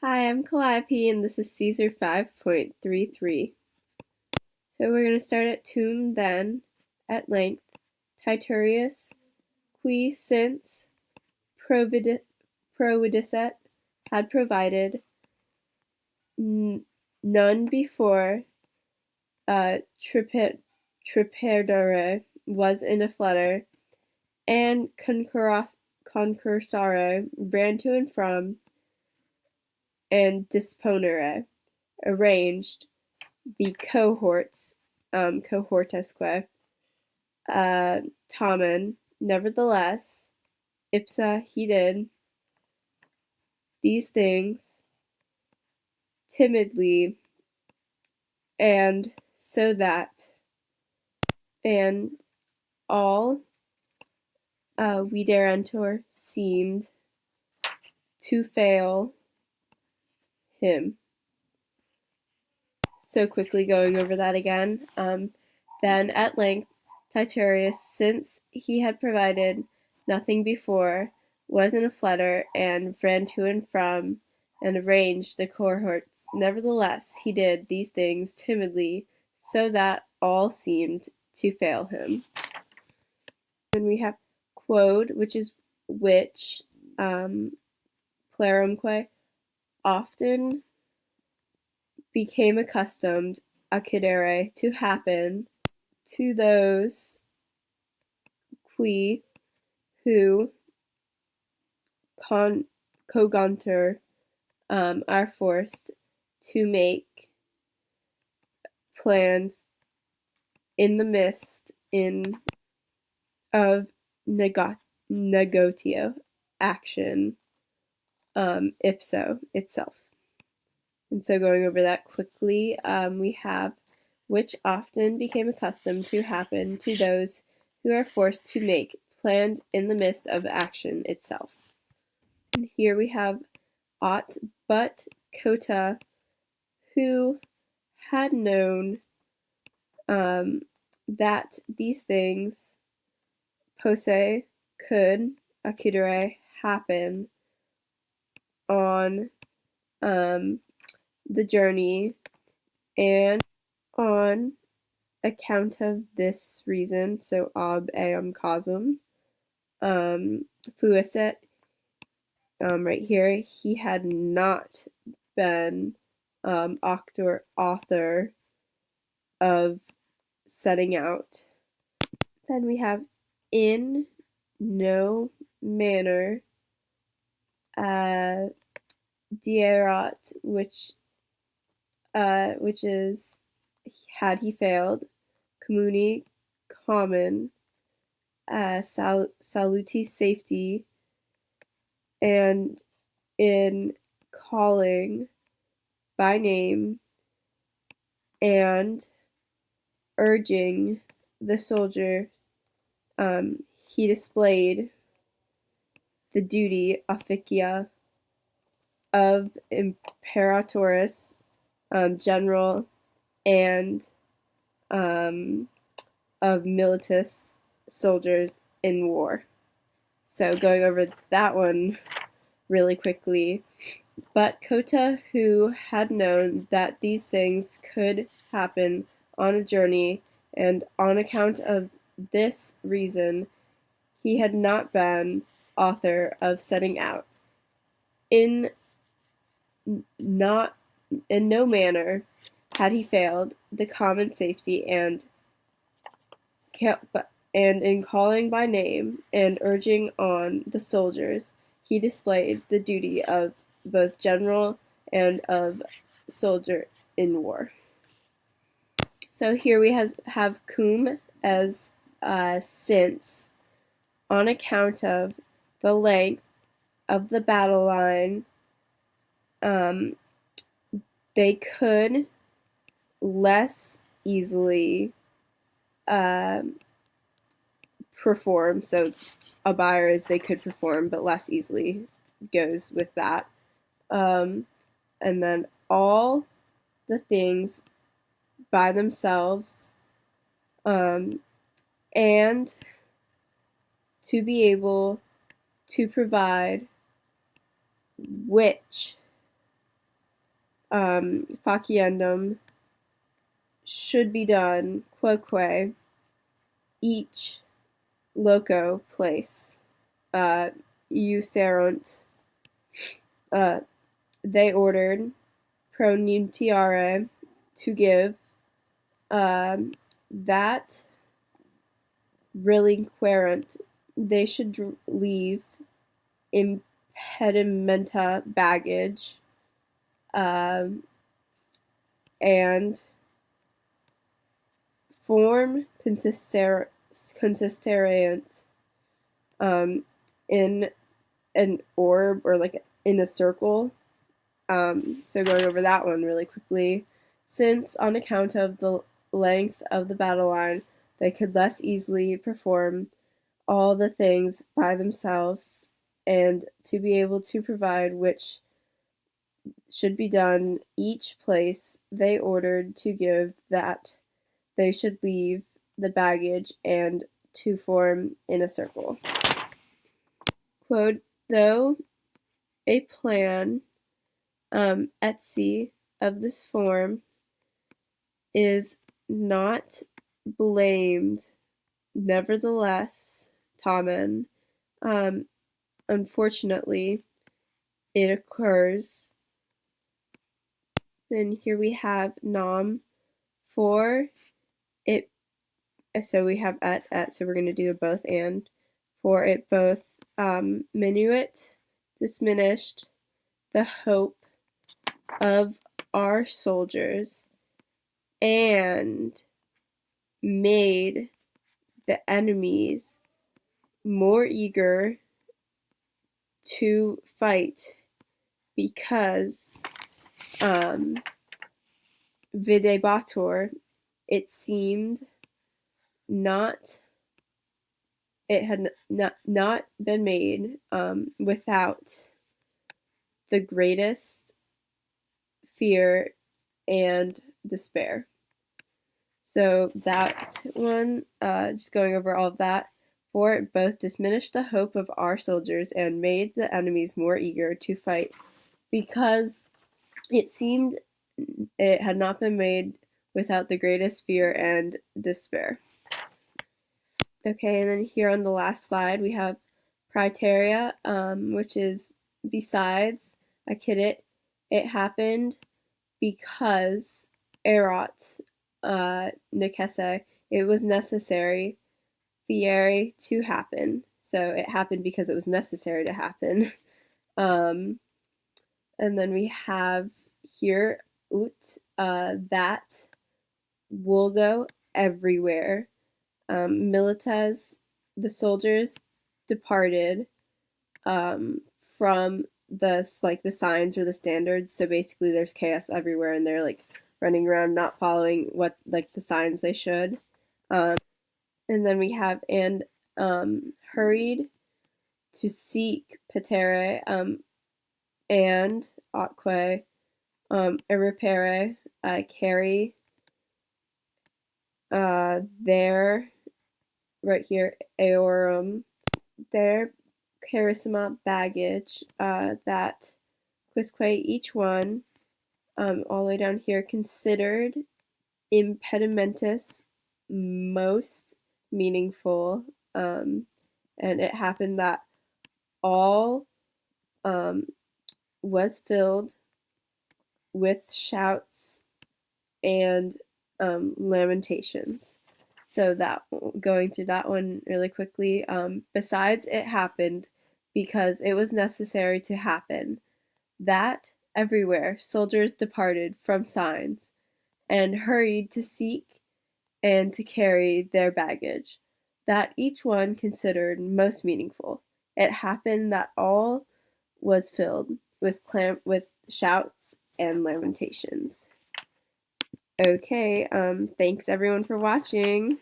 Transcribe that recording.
Hi, I'm Calliope and this is Caesar 5.33. So we're going to start at tum then, at length, Titurius, qui since providicet had provided, none before triperdere was in a flutter, and concursare ran to and from, and disponere arranged the cohorts, cohortesque, tamen, nevertheless, ipsa he did these things timidly, and so that, and all viderentur seemed to fail him. So quickly going over that again. Then at length Titurius, since he had provided nothing before, was in a flutter, and ran to and from, and arranged the cohorts. Nevertheless, he did these things timidly, so that all seemed to fail him. Then we have quod, which is which, plerumque, often became accustomed, accedere, to happen to those qui who cogantur, are forced to make plans in the midst of negotio, action, ipso, itself. And so going over that quickly, we have which often became accustomed to happen to those who are forced to make plans in the midst of action itself. And here we have ought but Cota, who had known that these things posse could accedere happen on the journey, and on account of this reason, so ob eam causum, fuisset, right here, he had not been author of setting out. Then we have in no manner dierat, which is had he failed, communi, common, saluti, safety, and in calling by name and urging the soldier, he displayed the duty officia of imperatorus, general, and of militus, soldiers in war. So going over that one really quickly. But Cota, who had known that these things could happen on a journey, and on account of this reason, he had not been author of setting out. In no manner had he failed the common safety, and in calling by name and urging on the soldiers, he displayed the duty of both general and of soldier in war. So here we have cum as since, on account of the length of the battle line, they could less easily perform. So a buyer is they could perform, but less easily goes with that. And then all the things by themselves, and to be able to provide which faciendum should be done quoque each loco place userunt they ordered pronuntiare to give that relinquerent they should leave impedimenta baggage and form consisteriant in an orb or like in a circle. So going over that one really quickly, since on account of the length of the battle line, they could less easily perform all the things by themselves, and to be able to provide which should be done each place, they ordered to give that they should leave the baggage and to form in a circle. Quote, though a plan etsy of this form is not blamed, nevertheless, tamen, unfortunately, it occurs. Then here we have nam for it. So we have at. So we're going to do a both and. For it both minuit diminished the hope of our soldiers and made the enemies more eager to fight because videbator, it seemed it had not been made without the greatest fear and despair. So that one, just going over all of that, for it both diminished the hope of our soldiers and made the enemies more eager to fight because it seemed it had not been made without the greatest fear and despair. Okay, and then here on the last slide we have praeterea, which is besides, I kid it happened because erat necesse, it was necessary, fieri, to happen. So it happened because it was necessary to happen. And then we have here ut, that will go everywhere. Milites, the soldiers departed from the signs or the standards. So basically there's chaos everywhere and they're like running around not following what like the signs they should. And then we have and hurried to seek patere and atque irrepere carry their right here eorum their charisma baggage that quisque each one all the way down here considered impedimentus most meaningful, and it happened that all was filled with shouts and lamentations. So that going through that one really quickly. Besides, it happened because it was necessary to happen. That everywhere soldiers departed from signs and hurried to seek and to carry their baggage, that each one considered most meaningful. It happened that all was filled with shouts and lamentations. Okay, thanks everyone for watching.